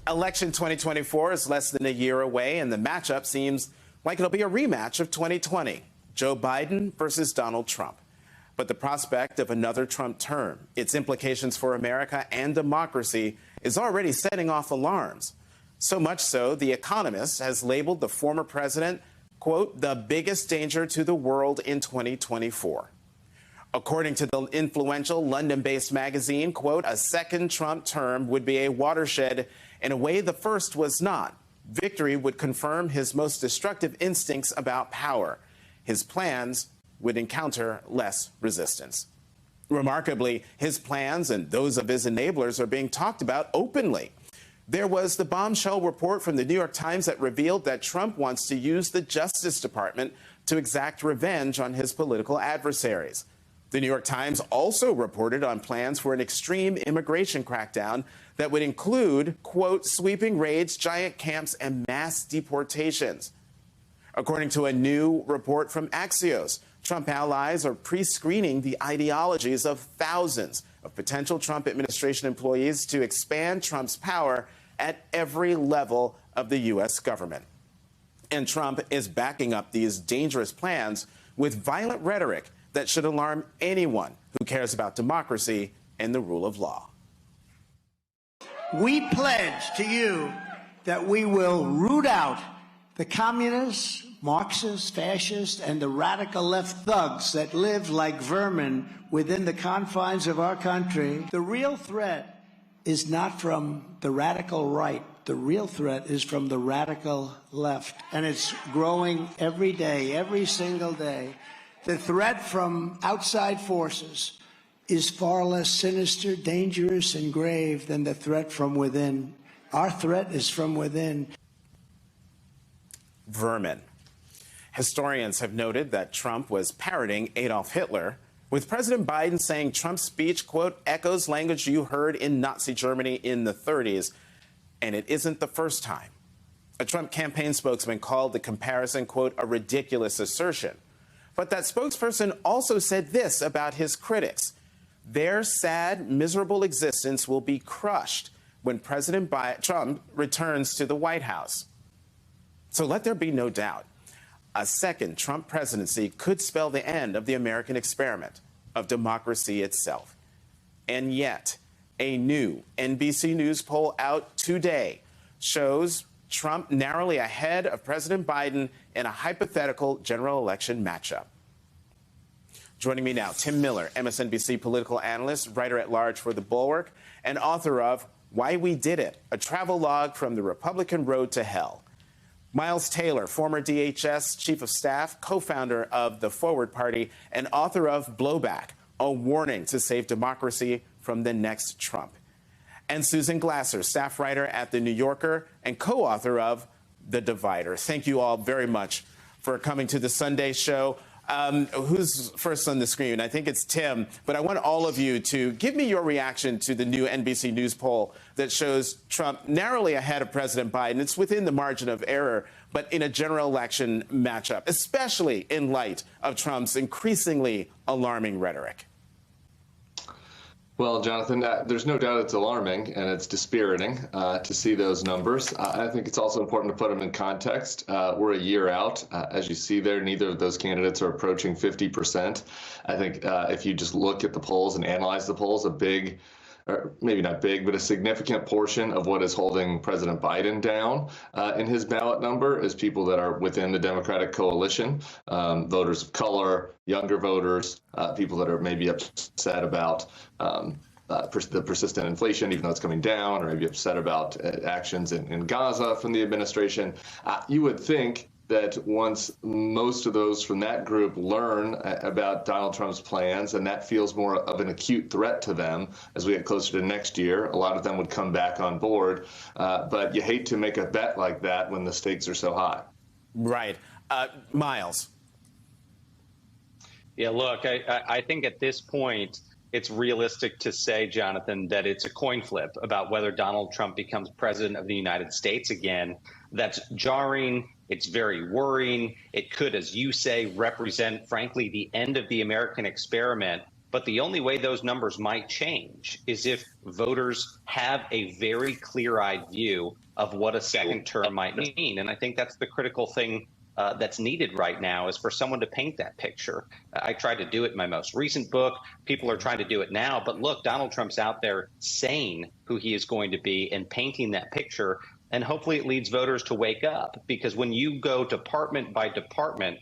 Election 2024 is less than a year away, and the matchup seems like it'll be a rematch of 2020, Joe Biden versus Donald Trump. But the prospect of another Trump term, its implications for America and democracy, is already setting off alarms. So much so, The Economist has labeled the former president, quote, the biggest danger to the world in 2024. According to the influential London-based magazine, quote, a second Trump term would be a watershed in a way the first was not. Victory would confirm his most destructive instincts about power. His plans would encounter less resistance. Remarkably, his plans and those of his enablers are being talked about openly. There was the bombshell report from the New York Times that revealed that Trump wants to use the Justice Department to exact revenge on his political adversaries. The New York Times also reported on plans for an extreme immigration crackdown that would include, quote, sweeping raids, giant camps, and mass deportations. According to a new report from Axios, Trump allies are pre-screening the ideologies of thousands of potential Trump administration employees to expand Trump's power at every level of the U.S. government. And Trump is backing up these dangerous plans with violent rhetoric that should alarm anyone who cares about democracy and the rule of law. We pledge to you that we will root out the communists, Marxists, fascists, and the radical left thugs that live like vermin within the confines of our country. The real threat is not from the radical right. The real threat is from the radical left, and it's growing every day, every single day. The threat from outside forces is far less sinister, dangerous, and grave than the threat from within. Our threat is from within. Vermin. Historians have noted that Trump was parroting Adolf Hitler, with President Biden saying Trump's speech, quote, echoes language you heard in Nazi Germany in the 30s. And it isn't the first time. A Trump campaign spokesman called the comparison, quote, a ridiculous assertion. But that spokesperson also said this about his critics. Their sad, miserable existence will be crushed when President Trump returns to the White House. So let there be no doubt. A second Trump presidency could spell the end of the American experiment, of democracy itself. And yet, a new NBC News poll out today shows Trump narrowly ahead of President Biden in a hypothetical general election matchup. Joining me now, Tim Miller, MSNBC political analyst, writer-at-large for The Bulwark, and author of Why We Did It, a travel log from the Republican road to hell. Miles Taylor, former DHS chief of staff, co-founder of the Forward Party, and author of Blowback, a warning to save democracy from the next Trump. And Susan Glasser, staff writer at The New Yorker and co-author of The Divider. Thank you all very much for coming to the Sunday show. Who's first on the screen? I think it's Tim, but I want all of you to give me your reaction to the new NBC News poll that shows Trump narrowly ahead of President Biden. It's within the margin of error, but in a general election matchup, especially in light of Trump's increasingly alarming rhetoric. Well, Jonathan, there's no doubt it's alarming and it's dispiriting to see those numbers. I think it's also important to put them in context. We're a year out. As you see there, neither of those candidates are approaching 50%. I think if you just look at the polls and analyze the polls, a big, or maybe not big, but a significant portion of what is holding President Biden down in his ballot number is people that are within the Democratic coalition, voters of color, younger voters, people that are maybe upset about the persistent inflation, even though it's coming down, or maybe upset about actions in Gaza from the administration. You would think that once most of those from that group learn about Donald Trump's plans, and that feels more of an acute threat to them as we get closer to next year, a lot of them would come back on board. But you hate to make a bet like that when the stakes are so high. Right. Miles. Yeah, look, I think at this point, it's realistic to say, Jonathan, that it's a coin flip about whether Donald Trump becomes president of the United States again. That's jarring. It's very worrying. It could, as you say, represent, frankly, the end of the American experiment. But the only way those numbers might change is if voters have a very clear-eyed view of what a second term might mean. And I think that's the critical thing that's needed right now, is for someone to paint that picture. I tried to do it in my most recent book. People are trying to do it now. But look, Donald Trump's out there saying who he is going to be and painting that picture. And hopefully it leads voters to wake up, because when you go department by department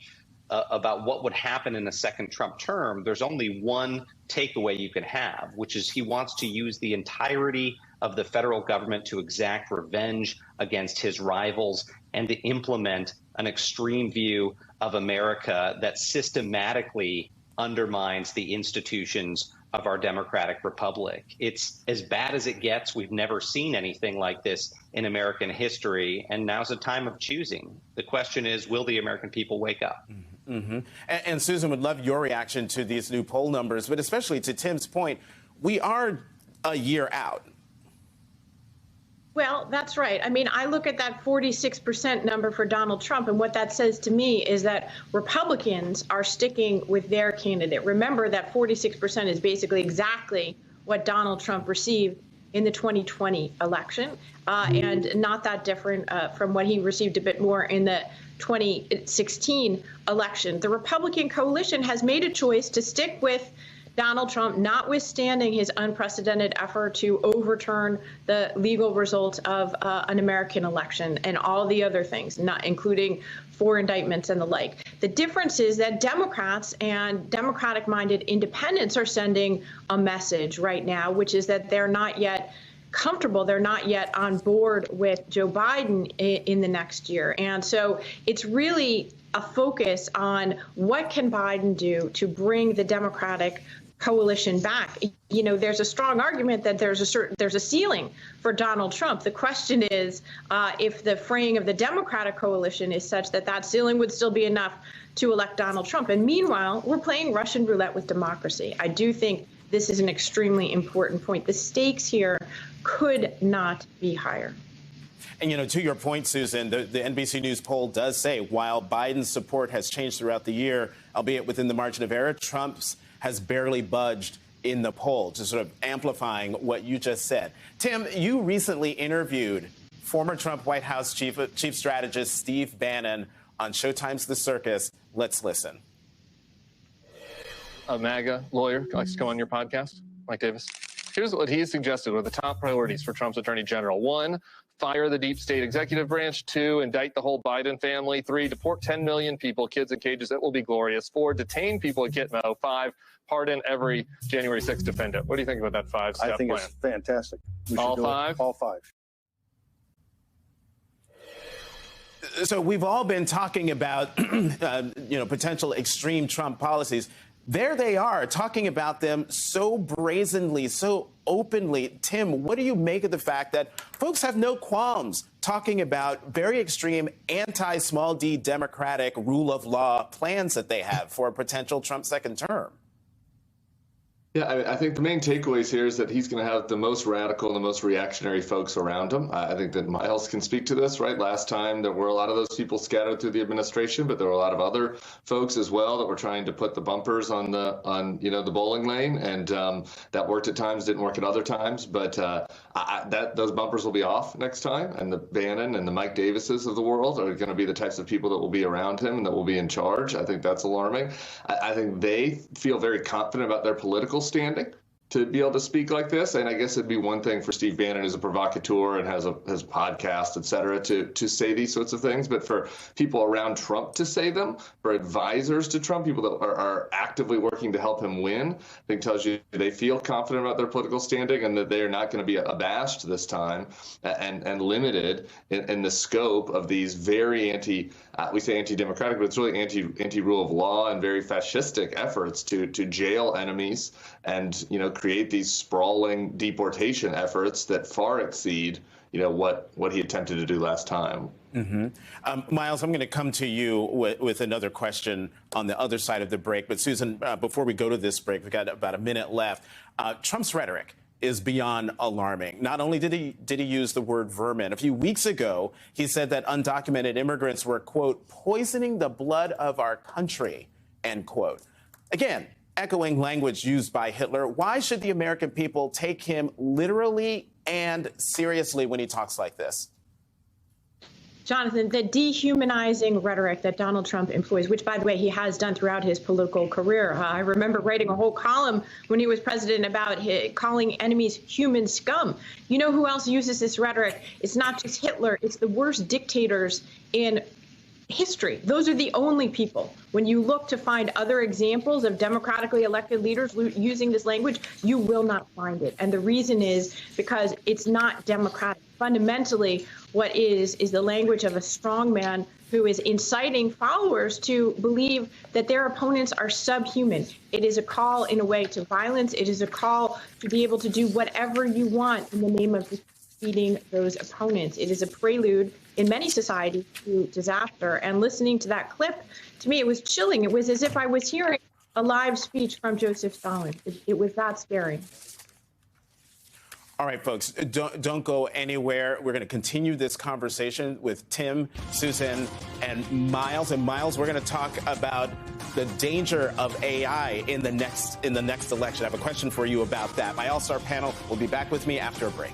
about what would happen in a second Trump term, there's only one takeaway you can have, which is he wants to use the entirety of the federal government to exact revenge against his rivals and to implement an extreme view of America that systematically undermines the institutions of our democratic republic. It's as bad as it gets. We've never seen anything like this in American history, and now's a time of choosing. The question is, will the American people wake up? Mm-hmm. And Susan, would love your reaction to these new poll numbers, but especially to Tim's point, we are a year out. Well, that's right. I mean, I look at that 46% number for Donald Trump, and what that says to me is that Republicans are sticking with their candidate. Remember that 46% is basically exactly what Donald Trump received in the 2020 election, and not that different from what he received a bit more in the 2016 election. The Republican coalition has made a choice to stick with Donald Trump, notwithstanding his unprecedented effort to overturn the legal results of an American election and all the other things, not including 4 indictments and the like. The difference is that Democrats and Democratic-minded independents are sending a message right now, which is that they're not yet comfortable, they're not yet on board with Joe Biden in the next year. And so it's really a focus on what can Biden do to bring the Democratic coalition back. You know, there's a strong argument that there's a ceiling for Donald Trump. The question is if the fraying of the Democratic coalition is such that that ceiling would still be enough to elect Donald Trump. And meanwhile, we're playing Russian roulette with democracy. I do think this is an extremely important point. The stakes here could not be higher. And, you know, to your point, Susan, the NBC News poll does say while Biden's support has changed throughout the year, albeit within the margin of error, Trump's has barely budged in the poll, just sort of amplifying what you just said. Tim, you recently interviewed former Trump White House chief strategist Steve Bannon on Showtime's The Circus. Let's listen. A MAGA lawyer likes to come on your podcast, Mike Davis. Here's what he suggested were the top priorities for Trump's attorney general. 1, fire the deep state executive branch. 2, indict the whole Biden family. 3, deport 10 million people, kids in cages. It will be glorious. 4, detain people at Gitmo. 5, pardon every January 6th defendant. What do you think about that 5-step plan? I think it's fantastic. We all should do 5? It. All 5. So we've all been talking about, potential extreme Trump policies. There they are, talking about them so brazenly, so openly. Tim, what do you make of the fact that folks have no qualms talking about very extreme anti-small d Democratic rule of law plans that they have for a potential Trump second term? Yeah, I think the main takeaways here is that he's going to have the most radical and the most reactionary folks around him. I think that Miles can speak to this, right? Last time there were a lot of those people scattered through the administration, but there were a lot of other folks as well that were trying to put the bumpers on the bowling lane, and that worked at times, didn't work at other times. But those bumpers will be off next time, and the Bannon and the Mike Davises of the world are going to be the types of people that will be around him and that will be in charge. I think that's alarming. I think they feel very confident about their political standing to be able to speak like this. And I guess it'd be one thing for Steve Bannon, who's a provocateur and has a podcast, et cetera, to say these sorts of things. But for people around Trump to say them, for advisors to Trump, people that are actively working to help him win, I think tells you they feel confident about their political standing and that they are not going to be abashed this time and limited in the scope of these very we say anti-democratic, but it's really anti-rule of law and very fascistic efforts to jail enemies and, create these sprawling deportation efforts that far exceed, what he attempted to do last time. Mm-hmm. Miles, I'm going to come to you with another question on the other side of the break. But Susan, before we go to this break, we've got about a minute left. Trump's rhetoric is beyond alarming. Not only did he use the word vermin, a few weeks ago, he said that undocumented immigrants were, quote, poisoning the blood of our country, end quote. Again, echoing language used by Hitler. Why should the American people take him literally and seriously when he talks like this? Jonathan, the dehumanizing rhetoric that Donald Trump employs, which, by the way, he has done throughout his political career. I remember writing a whole column when he was president about calling enemies human scum. You know who else uses this rhetoric? It's not just Hitler. It's the worst dictators in history. Those are the only people. When you look to find other examples of democratically elected leaders using this language, you will not find it. And the reason is because it's not democratic. Fundamentally, what is the language of a strongman who is inciting followers to believe that their opponents are subhuman. It is a call, in a way, to violence. It is a call to be able to do whatever you want in the name of defeating those opponents. It is a prelude in many societies to disaster. And listening to that clip, to me, it was chilling. It was as if I was hearing a live speech from Joseph Stalin. It was that scary. All right, folks, don't go anywhere. We're going to continue this conversation with Tim, Susan, and Miles. And Miles, we're going to talk about the danger of AI in the next election. I have a question for you about that. My all-star panel will be back with me after a break.